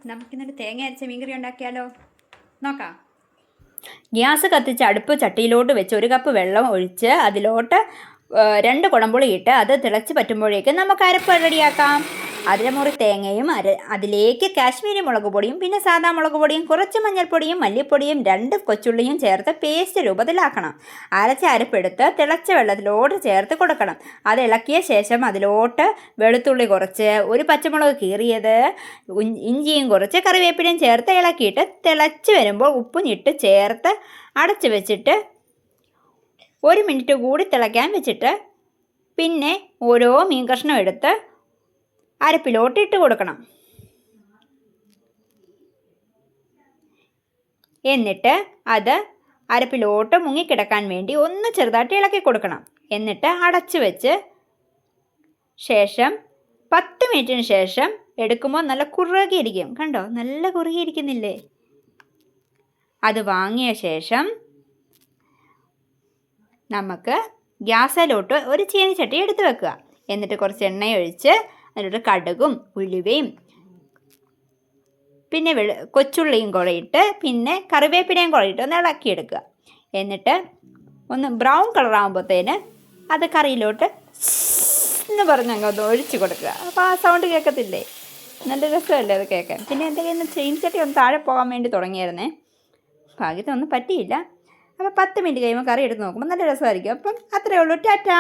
നമുക്കിന്നൊരു തേങ്ങ അരച്ച മീൻകറി ഉണ്ടാക്കിയാലോ? നോക്കാം. ഗ്യാസ് കത്തിച്ച് അടുപ്പ് ചട്ടിയിലോട്ട് വെച്ച് 1 കപ്പ് വെള്ളം ഒഴിച്ച് അതിലോട്ട് 2 കുടംപുളി ഇട്ട് അത് തിളച്ച് പറ്റുമ്പോഴേക്കും നമുക്ക് അരപ്പ് റെഡിയാക്കാം. അരമുറി തേങ്ങയും അതിലേക്ക് കാശ്മീരി മുളക് പൊടിയും പിന്നെ സാദാ മുളക് പൊടിയും കുറച്ച് മഞ്ഞൾപ്പൊടിയും മല്ലിപ്പൊടിയും 2 കൊച്ചുള്ളിയും ചേർത്ത് പേസ്റ്റ് രൂപത്തിലാക്കണം. അരച്ച അരപ്പെടുത്ത് തിളച്ച വെള്ളത്തിലോട്ട് ചേർത്ത് കൊടുക്കണം. അത് ഇളക്കിയ ശേഷം അതിലോട്ട് വെളുത്തുള്ളി കുറച്ച്, 1 പച്ചമുളക് കീറിയത്, ഇഞ്ചിയും കുറച്ച്, കറിവേപ്പിലയും ചേർത്ത് ഇളക്കിയിട്ട് തിളച്ച് വരുമ്പോൾ ഉപ്പും ഇട്ട് ചേർത്ത് അടച്ച് വെച്ചിട്ട് 1 മിനിറ്റ് കൂടി തിളയ്ക്കാൻ വെച്ചിട്ട് പിന്നെ ഓരോ മീൻ കഷ്ണം എടുത്ത് അരപ്പിലോട്ട് ഇട്ട് കൊടുക്കണം. എന്നിട്ട് അത് അരപ്പിലോട്ട് മുങ്ങിക്കിടക്കാൻ വേണ്ടി ഒന്ന് ചെറുതായിട്ട് ഇളക്കി കൊടുക്കണം. എന്നിട്ട് അടച്ചു വെച്ച് ശേഷം 10 മിനിറ്റിന് ശേഷം എടുക്കുമ്പോൾ നല്ല കുറുകിയിരിക്കും. കണ്ടോ, നല്ല കുറുകിയിരിക്കുന്നില്ലേ? അത് വാങ്ങിയ ശേഷം നമുക്ക് ഗ്യാസിലോട്ട് ഒരു ചീനിച്ചട്ടി എടുത്ത് വെക്കുക. എന്നിട്ട് കുറച്ച് എണ്ണയൊഴിച്ച് അതിലോട്ട് കടുകും ഉലുവയും പിന്നെ കൊച്ചുള്ളിയും കൂടെ ഇട്ട് പിന്നെ കറിവേപ്പിലയും കൂടെ ഇട്ട് ഒന്ന് ഇളക്കിയെടുക്കുക. എന്നിട്ട് ഒന്ന് ബ്രൗൺ കളറാകുമ്പോഴത്തേന് അത് കറിയിലോട്ട് എന്ന് പറഞ്ഞങ്ങ് ഒന്ന് ഒഴിച്ച് കൊടുക്കുക. അപ്പോൾ ആ സൗണ്ട് കേൾക്കത്തില്ലേ? നല്ല രസമല്ലേ അത് കേൾക്കാൻ? പിന്നെ എൻ്റെ കയ്യിൽ നിന്ന് ചീനിച്ചട്ടി ഒന്ന് താഴെ പോകാൻ വേണ്ടി തുടങ്ങിയായിരുന്നേ, ഭാഗ്യത്തിനൊന്നും പറ്റിയില്ല. അപ്പോൾ 10 മിനിറ്റ് കഴിയുമ്പോൾ കറി എടുത്ത് നോക്കുമ്പോൾ നല്ല രസമായിരിക്കും. അപ്പം അത്രയേ ഉള്ളൂ. ടാറ്റാ.